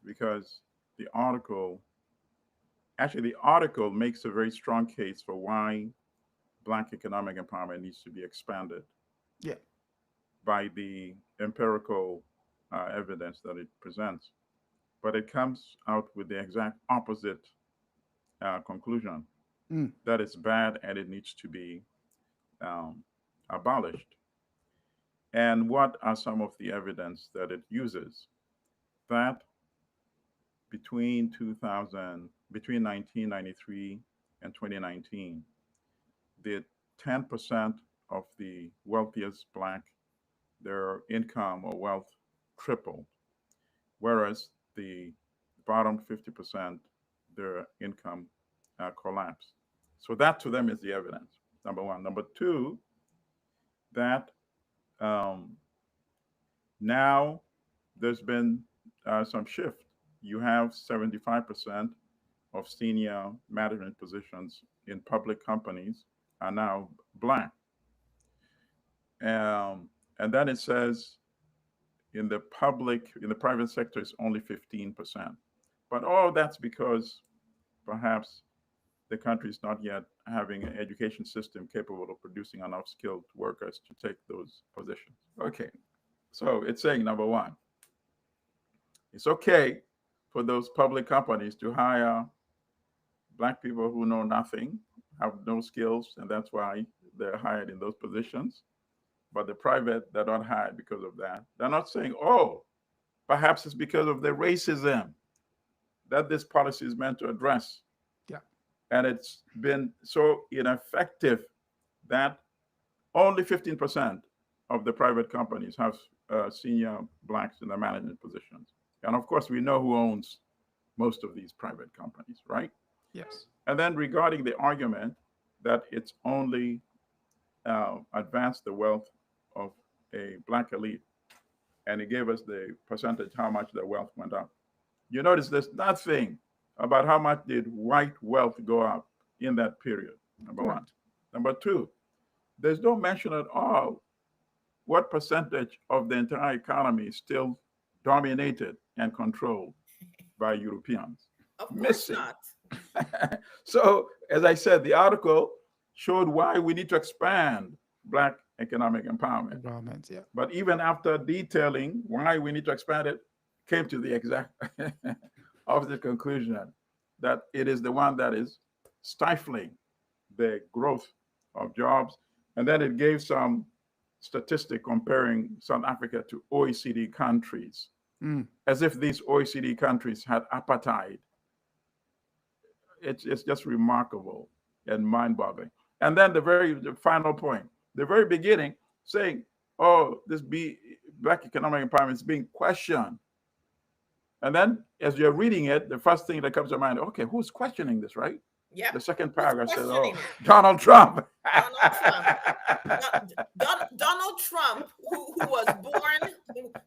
because the article makes a very strong case for why Black economic empowerment needs to be expanded. Yeah. By the empirical evidence that it presents. But it comes out with the exact opposite conclusion that it's bad and it needs to be abolished. And what are some of the evidence that it uses? That between 1993 and 2019, the 10% of the wealthiest Black, their income or wealth tripled, whereas the bottom 50%, their income collapsed. So that to them is the evidence, number one. Number two, that now there's been some shift. You have 75% of senior management positions in public companies are now Black. And then it says in the private sector, it's only 15%. But all that's because perhaps the country is not yet having an education system capable of producing enough skilled workers to take those positions. Okay, so it's saying, number one, it's okay for those public companies to hire Black people who know nothing, have no skills, and that's why they're hired in those positions. But the private, they're not hired because of that. They're not saying, oh, perhaps it's because of the racism that this policy is meant to address. Yeah. And it's been so ineffective that only 15% of the private companies have senior Blacks in their management positions. And of course, we know who owns most of these private companies, right? Yes. And then regarding the argument that it's only advanced the wealth of a Black elite, and it gave us the percentage how much the wealth went up. You notice there's nothing about how much did white wealth go up in that period, number one. Number two, there's no mention at all what percentage of the entire economy is still dominated and controlled by Europeans. Of course Missing. not. So, as I said, the article showed why we need to expand Black economic empowerment. Yeah. But even after detailing why we need to expand it, came to the exact opposite conclusion that it is the one that is stifling the growth of jobs. And then it gave some statistic comparing South Africa to OECD countries, as if these OECD countries had apartheid. It's just remarkable and mind-boggling. And then the final point, the very beginning, saying, oh, this Black economic empowerment is being questioned. And then as you're reading it, the first thing that comes to mind, okay, who's questioning this, right? Yeah. The second paragraph says, oh, Donald Trump. Donald Trump, who was born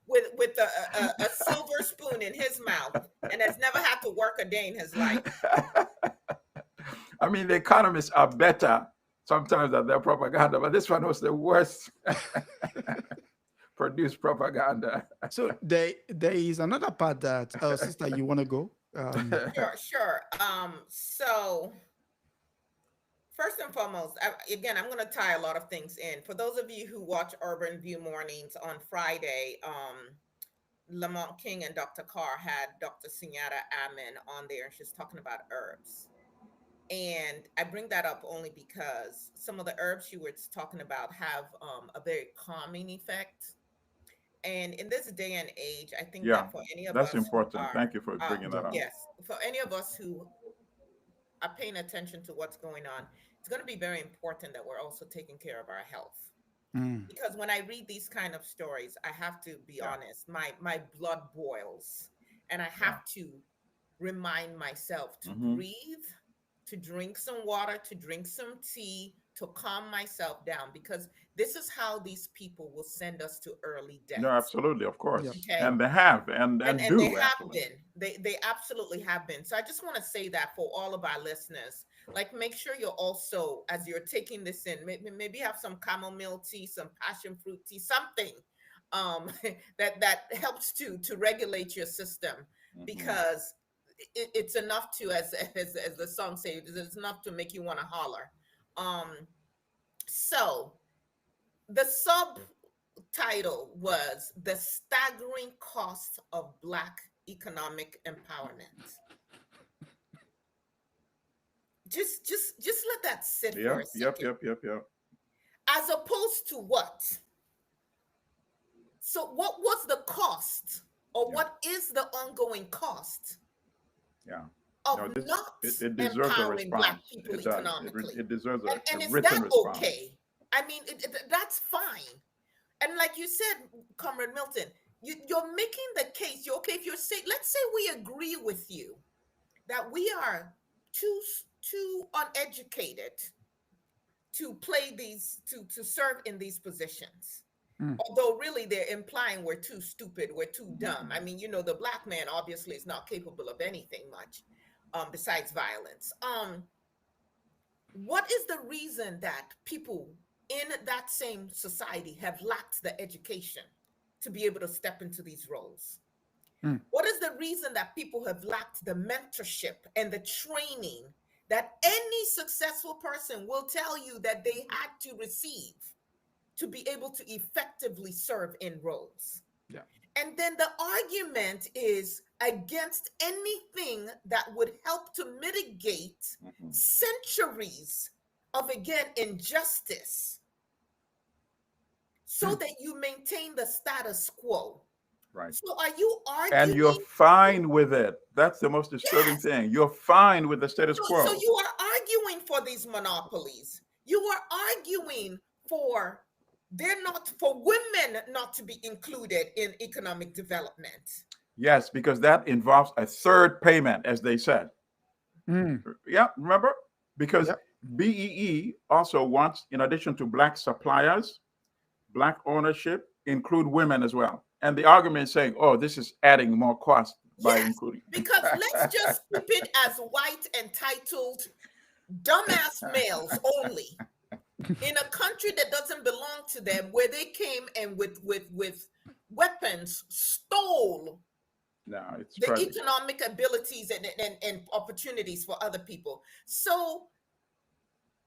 with a silver spoon in his mouth and has never had to work a day in his life. I mean, the economists are better sometimes at their propaganda, but this one was the worst. produce propaganda. So there is another part that, sister, you want to go? Sure. So first and foremost, again, I'm going to tie a lot of things in. For those of you who watch Urban View Mornings on Friday, Lamont King and Dr. Carr had Dr. Sunyata Amin on there, and she's talking about herbs. And I bring that up only because some of the herbs she was talking about have a very calming effect. And in this day and age, I think Yeah, that for any of that's us who important. are, Thank you for bringing that up. yes, for any of us who are paying attention to what's going on, it's going to be very important that we're also taking care of our health. Because when I read these kind of stories, I have to be honest, my blood boils, and I have to remind myself to breathe, to drink some water, to drink some tea, to calm myself down, because this is how these people will send us to early death. No, absolutely, of course. Yep. Okay. And they have, and do, they have actually. been. They absolutely have been. So I just want to say that for all of our listeners, like, make sure you're also, as you're taking this in, maybe have some chamomile tea, some passion fruit tea, something that helps to regulate your system, because it's enough to, as the song says, it's enough to make you want to holler. So the subtitle was "The Staggering Cost of Black Economic Empowerment." Just let that sit for a second. Yep. As opposed to what? So what was the cost, or what is the ongoing cost? Of not it deserves empowering a Black response. people It does. economically. It deserves a And is written that response. okay? I mean, that's fine. And like you said, Comrade Milton, you're making the case. You're okay if you're saying, let's say we agree with you that we are too uneducated to play these, to serve in these positions. Although really they're implying we're too stupid, we're too dumb. I mean, the Black man obviously is not capable of anything much besides violence. What is the reason that people in that same society have lacked the education to be able to step into these roles? What is the reason that people have lacked the mentorship and the training that any successful person will tell you that they had to receive to be able to effectively serve in roles? Yeah. And then the argument is against anything that would help to mitigate centuries of, again, injustice, so that you maintain the status quo. Right. So are you arguing? And you're fine with it. That's the most disturbing thing. You're fine with the status quo. So you are arguing for these monopolies. You are arguing for women not to be included in economic development. Yes, because that involves a third payment, as they said. Yeah, remember? Because BEE also wants, in addition to Black suppliers, Black ownership, include women as well. And the argument is saying, oh, this is adding more cost by including. Because let's just keep it as white, entitled, dumbass males only in a country that doesn't belong to them, where they came and with weapons stole the economic abilities and opportunities for other people. So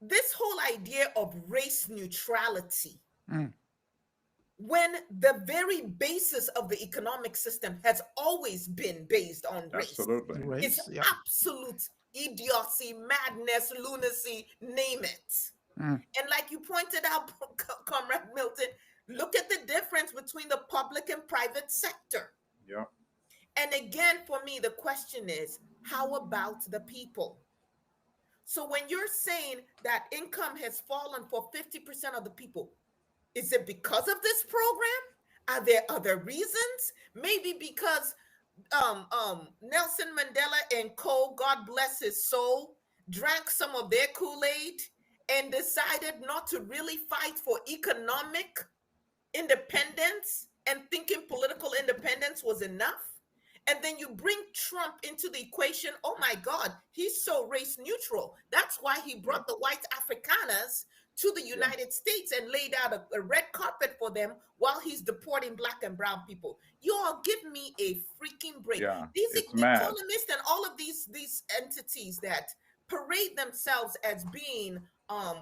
this whole idea of race neutrality, when the very basis of the economic system has always been based on race. Absolutely. It's absolute idiocy, madness, lunacy, name it. And like you pointed out, Comrade Milton, look at the difference between the public and private sector. Yeah. And again, for me, the question is, how about the people? So when you're saying that income has fallen for 50% of the people, is it because of this program? Are there other reasons? Maybe because Nelson Mandela and co., God bless his soul, drank some of their Kool-Aid and decided not to really fight for economic independence and thinking political independence was enough. And then you bring Trump into the equation. Oh my God, he's so race neutral. That's why he brought the white Afrikaners to the United States and laid out a red carpet for them while he's deporting Black and brown people. You all give me a freaking break. Yeah, These it's mad. economists and all of these entities that parade themselves as being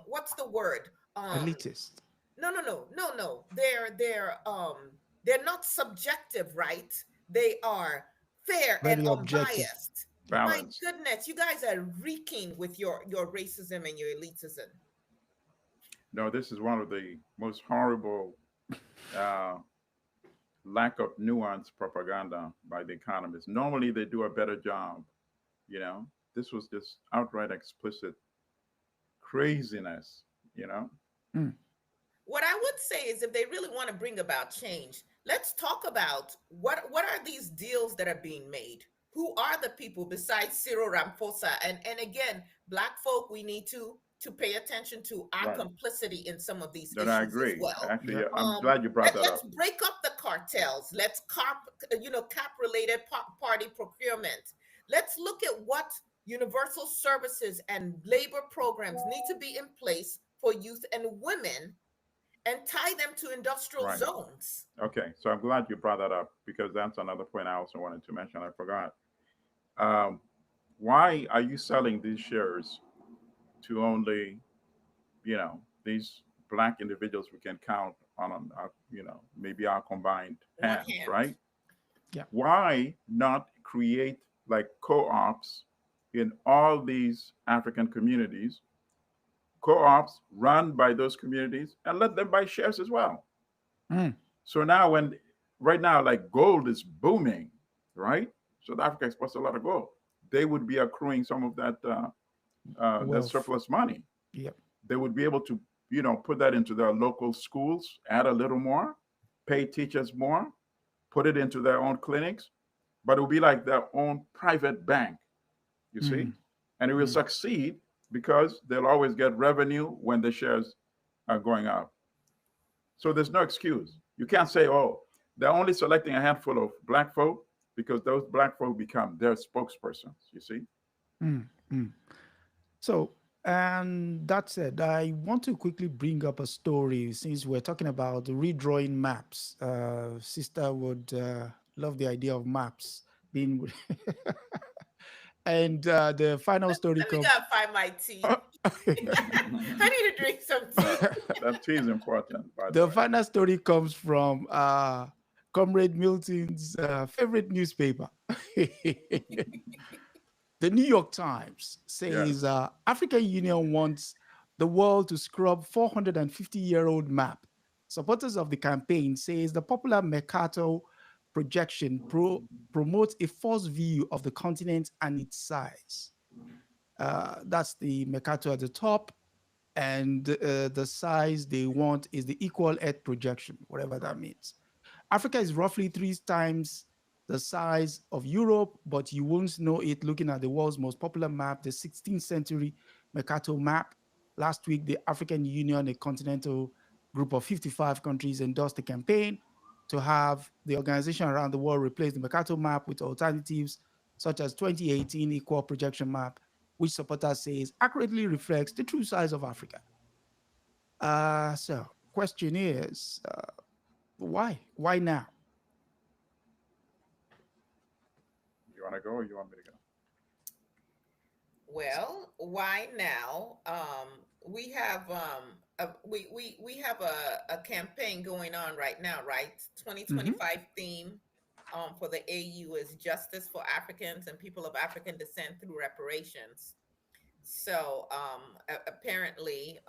what's the word? Elitist. No. They're not subjective, right? They are fair and Very objective. unbiased. Balance. My goodness, you guys are reeking with your racism and your elitism. No, this is one of the most horrible lack of nuance propaganda by the economists. Normally, they do a better job. You know, this was just outright explicit craziness. You know. Mm. What I would say is, if they really want to bring about change, let's talk about what are these deals that are being made. Who are the people besides Cyril Ramaphosa? And again, Black folk, we need to pay attention to our complicity in some of these issues I agree. as well. Actually, I'm glad you brought that let's up. break up the cartels. Let's cap-related party procurement. Let's look at what universal services and labor programs need to be in place for youth and women and tie them to industrial zones. Okay, so I'm glad you brought that up because that's another point I also wanted to mention. I forgot. Why are you selling these shares to only, these Black individuals we can count on, maybe our combined hands, right? Yeah. Why not create like co-ops in all these African communities? Co-ops run by those communities and let them buy shares as well. Mm. So now right now, like gold is booming, right? South Africa exports a lot of gold. They would be accruing some of that surplus money. Yep. They would be able to, put that into their local schools, add a little more, pay teachers more, put it into their own clinics, but it will be like their own private bank, you see? And it will succeed because they'll always get revenue when the shares are going up. So there's no excuse. You can't say, oh, they're only selecting a handful of Black folk because those Black folk become their spokespersons, you see? So, and that said, I want to quickly bring up a story since we're talking about redrawing maps. Sister would love the idea of maps being. And the final story Let me go find my tea. I need to drink some tea. That tea is important, by the final story comes from Comrade Milton's favorite newspaper. The New York Times says African Union wants the world to scrub 450-year-old map. Supporters of the campaign says the popular Mercator projection promotes a false view of the continent and its size. That's the Mercator at the top, and the size they want is the equal Earth projection, whatever that means. Africa is roughly 3 times the size of Europe, but you won't know it looking at the world's most popular map, the 16th century Mercator map. Last week, the African Union, a continental group of 55 countries, endorsed a campaign to have the organization around the world replace the Mercator map with alternatives such as 2018 equal projection map, which supporters says accurately reflects the true size of Africa. So question is, why? Why now? You want to go or you want me to go? Well, why now? We have we have a campaign going on right now, right? 2025 theme for the AU is justice for Africans and people of African descent through reparations. So apparently,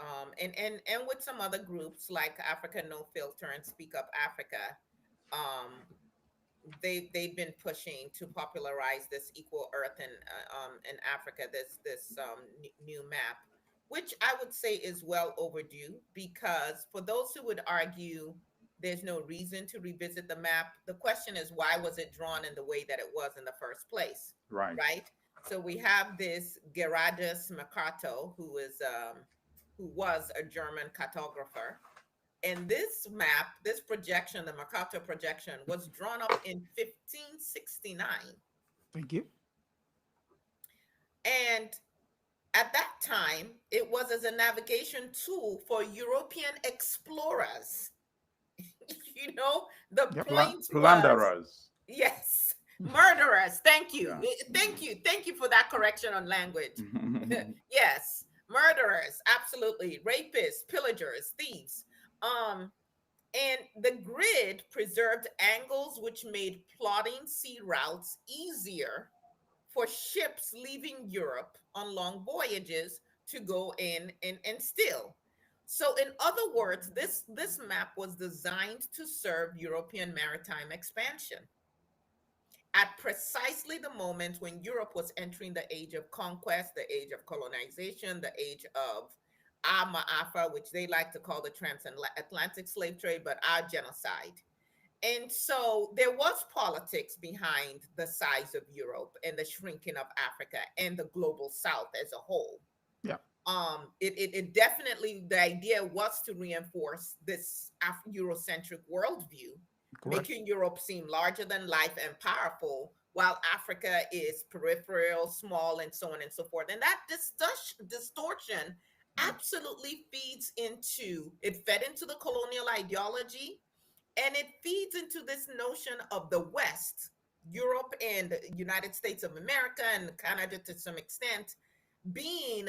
and with some other groups like Africa No Filter and Speak Up Africa, they've been pushing to popularize this equal Earth in Africa, this new map, which I would say is well overdue, because for those who would argue there's no reason to revisit the map, the question is, why was it drawn in the way that it was in the first place? Right. So we have this Gerardus Mercator, who was a German cartographer. And this map, this projection, the Mercator projection, was drawn up in 1569. Thank you. And At that time, it was as a navigation tool for European explorers. You know, the Yep. point was, Plunderers. yes, murderers. Thank you. Yeah. Thank you. Thank you for that correction on language. Yes, murderers, absolutely. Rapists, pillagers, thieves. And the grid preserved angles which made plotting sea routes easier for ships leaving Europe on long voyages to go in and steal. So, in other words, this map was designed to serve European maritime expansion at precisely the moment when Europe was entering the age of conquest, the age of colonization, the age of Afa, which they like to call the transatlantic slave trade, but our genocide. And so there was politics behind the size of Europe and the shrinking of Africa and the global South as a whole. Yeah. It definitely, the idea was to reinforce this Eurocentric worldview, Correct. making Europe seem larger than life and powerful, while Africa is peripheral, small, and so on and so forth. And that distortion absolutely feeds into, it fed into the colonial ideology, and it feeds into this notion of the West, Europe and the United States of America and Canada to some extent, being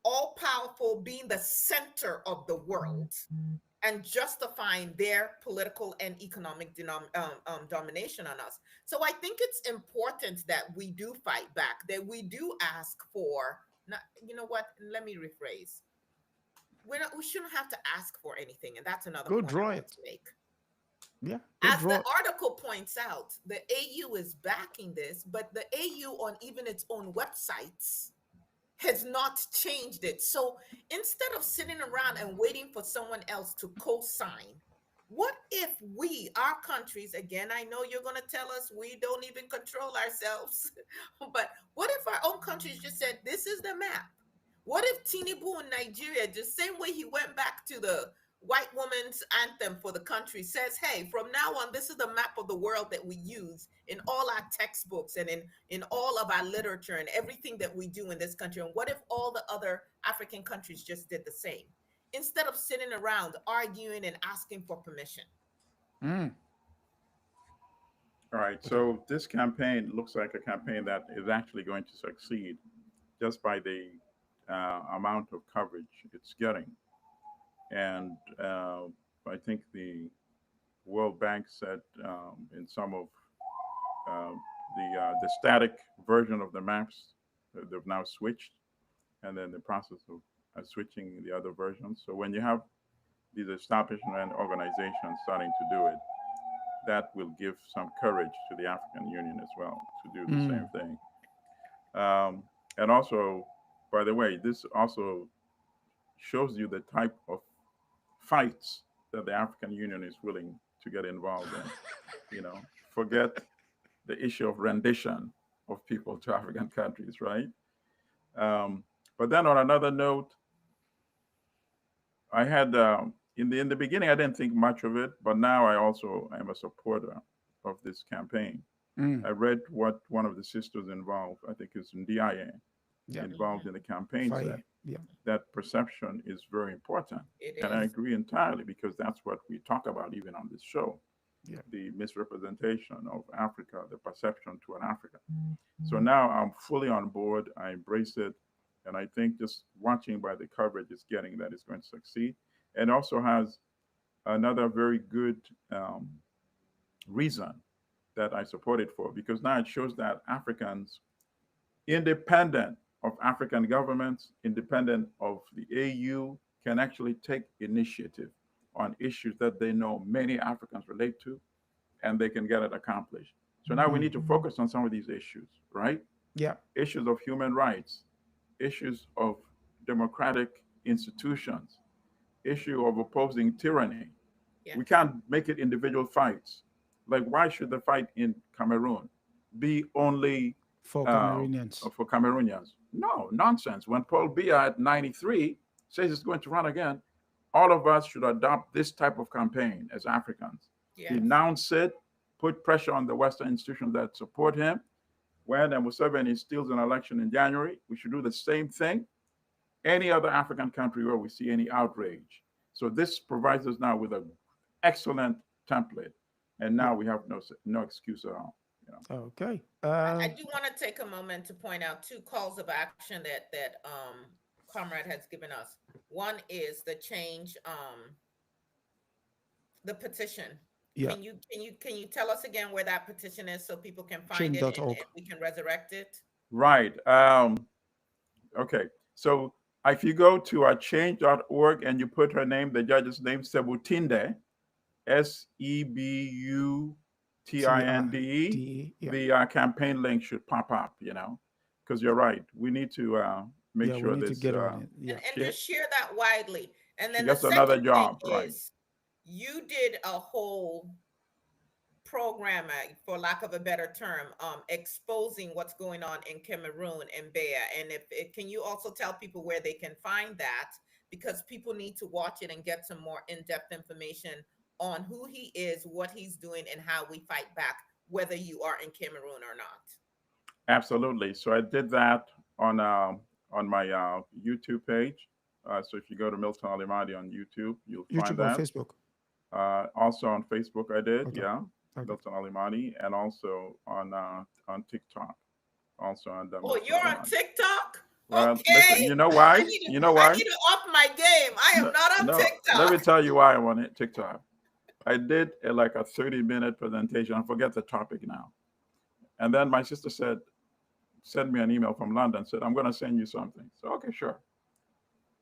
all powerful, being the center of the world, and justifying their political and economic domination on us. So I think it's important that we do fight back, that we do ask for, you know what, let me rephrase. We shouldn't have to ask for anything. And that's another Go point draw I want it. to make. Yeah. Go As draw the it. article points out, the AU is backing this, but the AU on even its own websites has not changed it. So instead of sitting around and waiting for someone else to co-sign, what if we, our countries, again, I know you're going to tell us we don't even control ourselves, but what if our own countries just said, this is the map? What if Tinubu in Nigeria, just same way he went back to the white woman's anthem for the country, says, hey, from now on, this is the map of the world that we use in all our textbooks and in all of our literature and everything that we do in this country. And what if all the other African countries just did the same? Instead of sitting around arguing and asking for permission. Mm. All right. So this campaign looks like a campaign that is actually going to succeed just by the amount of coverage it's getting. And I think the World Bank said in some of the static version of the maps, they've now switched, and then the process of switching the other versions. So when you have these establishment organizations starting to do it, that will give some courage to the African Union as well to do the same thing. And also, by the way, this also shows you the type of fights that the African Union is willing to get involved in. You know, forget the issue of rendition of people to African countries, right? But then on another note, I had in the beginning I didn't think much of it, but now I also am a supporter of this campaign. I read what one of the sisters involved, I think it's Ndiaye, involved in the campaign said. That perception is very important. And I agree entirely because that's what we talk about even on this show. The misrepresentation of Africa, the perception to an African. So now I'm fully on board. I embrace it. And I think just watching by the coverage it's getting that it's going to succeed. And also has another very good reason that I support it for, because now it shows that Africans, independent of African governments, independent of the AU, can actually take initiative on issues that they know many Africans relate to, and they can get it accomplished. So now we need to focus on some of these issues, right? Yeah. Issues of human rights, issues of democratic institutions, issue of opposing tyranny. We can't make it individual fights. Like, why should the fight in Cameroon be only for Cameroonians? For Cameroonians? No, nonsense. When Paul Biya at 93 says he's going to run again, all of us should adopt this type of campaign as Africans. Denounce it, put pressure on the Western institutions that support him, When Museveni steals an election in January, we should do the same thing. Any other African country where we see any outrage. So this provides us now with an excellent template, and now we have no excuse at all. You know. Okay. I do want to take a moment to point out two calls of action that Comrade has given us. One is the change, the petition. Yeah. Can you tell us again where that petition is so people can find it Change.org. and we can resurrect it? Right. Okay. So if you go to change.org and you put her name, the judge's name, Sebutinde, Sebutinde, the campaign link should pop up, you know, because you're right. We need to make sure we need this. to get on it. Yeah. And just share that widely. And then that's the another second job, thing right? is you did a whole program, for lack of a better term, exposing what's going on in Cameroon and Bea. And can you also tell people where they can find that? Because people need to watch it and get some more in-depth information on who he is, what he's doing, and how we fight back, whether you are in Cameroon or not. Absolutely. So I did that on my YouTube page. So if you go to Milton Allimadi on YouTube, you'll find that. Or Facebook. Also on Facebook, I did. Okay. Yeah. Okay. Milton Allimadi, and also on TikTok. Also on the. Oh, you're on TikTok? Well, okay. Listen, you know why? I need to up my game. I am not on TikTok. Let me tell you why I'm on TikTok. I did like a 30-minute presentation. I forget the topic now. And then my sister sent me an email from London, said, I'm going to send you something. So, okay, sure.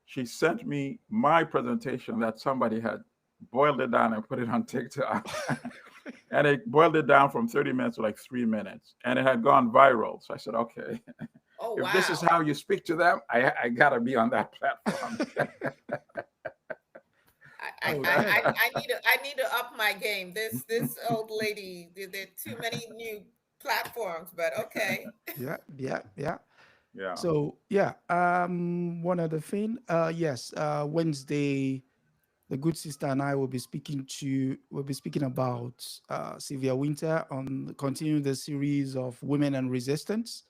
She sent me my presentation that somebody had boiled it down and put it on TikTok. And it boiled it down from 30 minutes to like 3 minutes. And it had gone viral. So I said, okay. Oh, if this is how you speak to them, I got to be on that platform. I need to up my game. This old lady, there are too many new platforms, but okay. Yeah. Yeah. So one other thing. Yes, Wednesday, the good sister and I will be speaking about Sylvia Winter on continuing the series of Women and Resistance.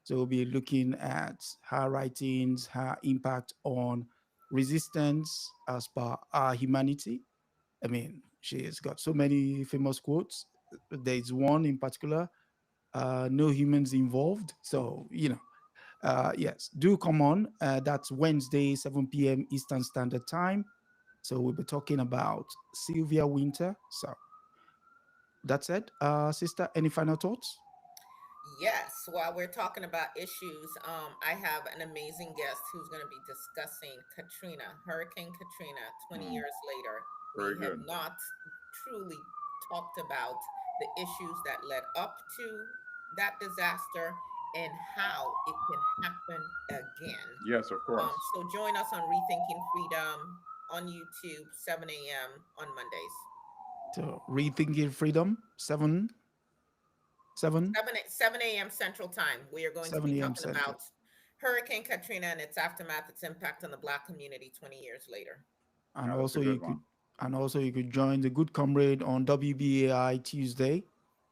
So we'll be looking at her writings, her impact on resistance as per our humanity. I mean, she has got so many famous quotes. There's one in particular, no humans involved. So, yes, do come on. That's Wednesday, 7 p.m. Eastern Standard Time. So we'll be talking about Sylvia Winter. So that's it. Sister, any final thoughts? Yes, while we're talking about issues, I have an amazing guest who's going to be discussing Hurricane Katrina, 20 years later. Very we have good. not truly talked about the issues that led up to that disaster and how it can happen again. Yes, of course. So join us on Rethinking Freedom on YouTube, 7 a.m. on Mondays. So Rethinking Freedom, 7 a.m. Central Time. We are going to be talking Central. about Hurricane Katrina and its aftermath, its impact on the Black community 20 years later. And also you could join the Good Comrade on WBAI Tuesday.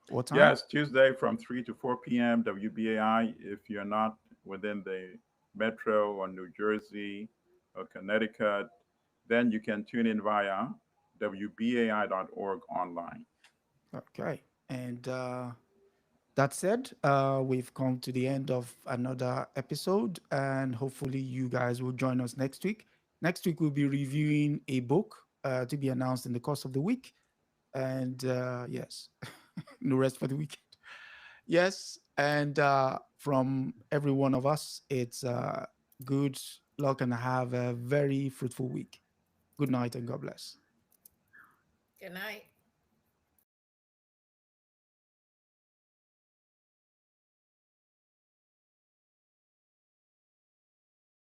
What time? Yes, Tuesday from 3 to 4 p.m. WBAI. If you're not within the Metro or New Jersey or Connecticut, then you can tune in via WBAI.org online. Okay. And that said, we've come to the end of another episode, and hopefully you guys will join us next week. Next week, we'll be reviewing a book to be announced in the course of the week. And yes, no rest for the weekend. Yes. And from every one of us, it's good luck and have a very fruitful week. Good night and God bless. Good night.